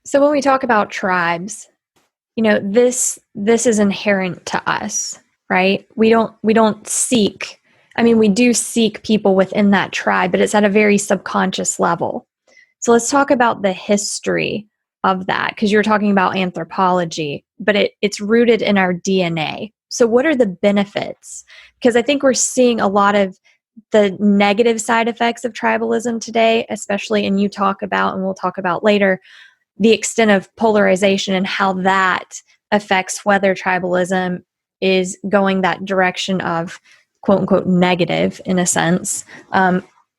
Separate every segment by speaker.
Speaker 1: So when we talk about tribes, this is inherent to us, right? We don't seek, I mean, we do seek people within that tribe, but it's at a very subconscious level. So let's talk about the history of that, because you were talking about anthropology, but it's rooted in our DNA. So what are the benefits? Because I think we're seeing a lot of the negative side effects of tribalism today, especially, and you talk about, and we'll talk about later, the extent of polarization and how that affects whether tribalism is going that direction of quote unquote negative in a sense,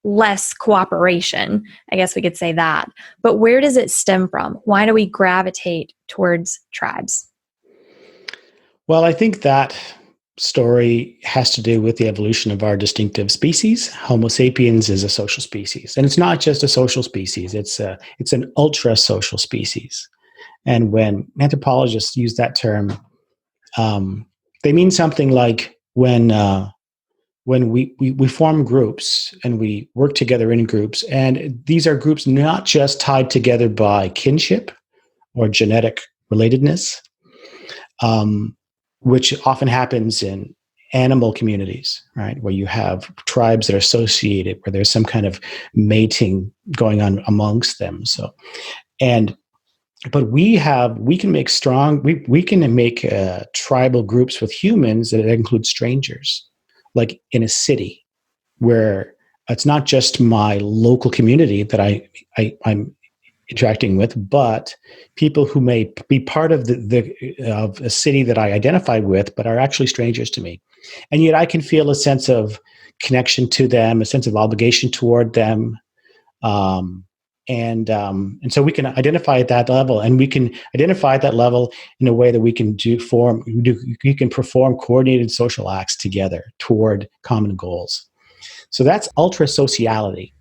Speaker 1: less cooperation. I guess we could say that. But where does it stem from? Why do we gravitate towards tribes?
Speaker 2: Well, I think that story has to do with the evolution of our distinctive species. Homo sapiens is a social species, and it's not just a social species. It's an ultra social species. And when anthropologists use that term, they mean something like when we form groups and we work together in groups, and these are groups not just tied together by kinship or genetic relatedness, which often happens in animal communities, right? Where you have tribes that are associated, where there's some kind of mating going on amongst them. But we can make tribal groups with humans that include strangers, like in a city where it's not just my local community that I'm interacting with, but people who may be part of of a city that I identify with, but are actually strangers to me. And yet I can feel a sense of connection to them, a sense of obligation toward them. And so we can identify at that level, and we can identify at that level in a way that we can perform coordinated social acts together toward common goals. So that's ultra sociality,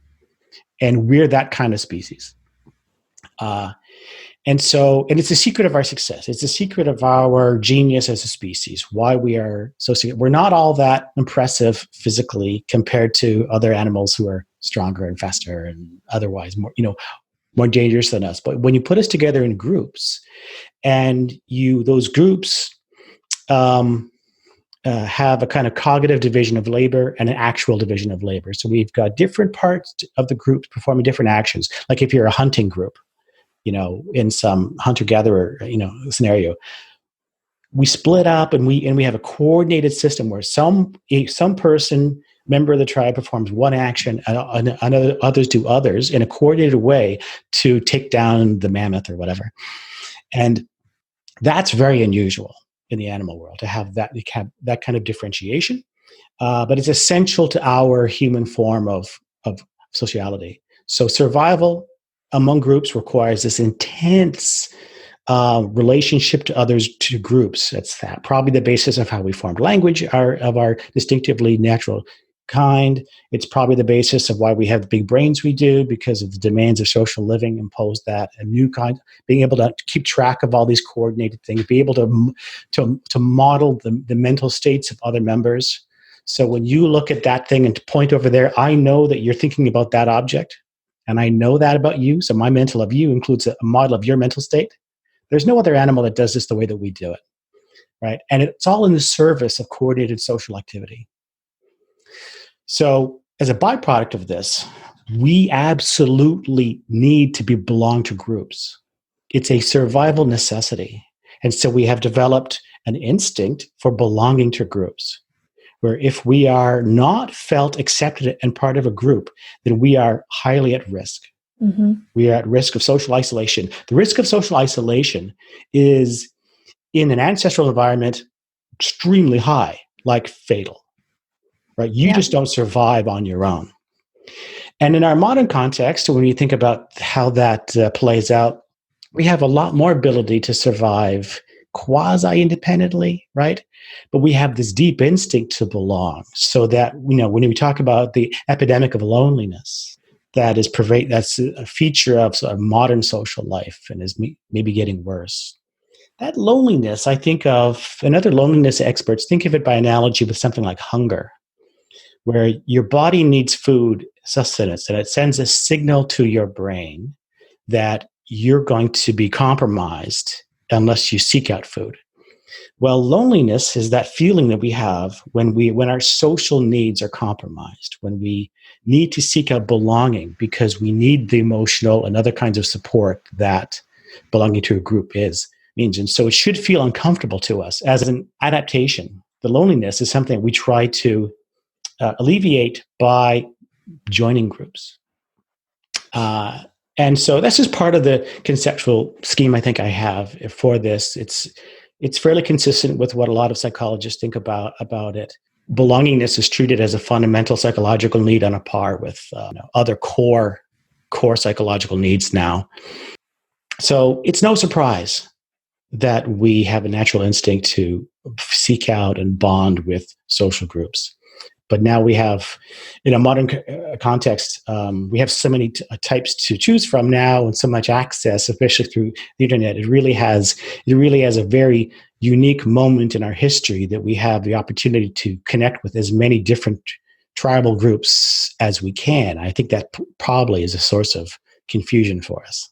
Speaker 2: and we're that kind of species. And it's a secret of our success. It's a secret of our genius as a species. Why we are we're not all that impressive physically compared to other animals who are stronger and faster and otherwise more dangerous than us. But when you put us together in groups, and those groups have a kind of cognitive division of labor and an actual division of labor. So we've got different parts of the group performing different actions. Like if you're a hunting group, in some hunter-gatherer, scenario, we split up and we have a coordinated system where some person, member of the tribe, performs one action and others do others in a coordinated way to take down the mammoth or whatever. And that's very unusual in the animal world to have that kind of differentiation. But it's essential to our human form of sociality. So survival among groups requires this intense relationship to others, to groups. That's probably the basis of how we formed language, of our distinctively natural kind. It's probably the basis of why we have the big brains we do, because of the demands of social living impose that. A new kind, being able to keep track of all these coordinated things, be able to model the mental states of other members. So when you look at that thing and point over there, I know that you're thinking about that object. And I know that about you. So my mental of you includes a model of your mental state. There's no other animal that does this the way that we do it, right? And it's all in the service of coordinated social activity. So as a byproduct of this, we absolutely need to belong to groups. It's a survival necessity. And so we have developed an instinct for belonging to groups, where if we are not felt accepted and part of a group, then we are highly at risk. Mm-hmm. We are at risk of social isolation. The risk of social isolation is, in an ancestral environment, extremely high, like fatal, right? You just don't survive on your own. And in our modern context, when you think about how that plays out, we have a lot more ability to survive quasi-independently, right? But we have this deep instinct to belong, so that, when we talk about the epidemic of loneliness, that's a feature of sort of modern social life and is maybe getting worse. That loneliness, I think of, and other loneliness experts think of it by analogy with something like hunger, where your body needs food, sustenance, and it sends a signal to your brain that you're going to be compromised unless you seek out food. Well, loneliness is that feeling that we have when our social needs are compromised, when we need to seek out belonging because we need the emotional and other kinds of support that belonging to a group means. And so it should feel uncomfortable to us as an adaptation. The loneliness is something we try to alleviate by joining groups. And so that's just part of the conceptual scheme I think I have for this. It's fairly consistent with what a lot of psychologists think about it. Belongingness is treated as a fundamental psychological need on a par with other core psychological needs now. So it's no surprise that we have a natural instinct to seek out and bond with social groups. But now we have, in a modern context, we have so many types to choose from now, and so much access, especially through the internet. It really has a very unique moment in our history that we have the opportunity to connect with as many different tribal groups as we can. I think that probably is a source of confusion for us.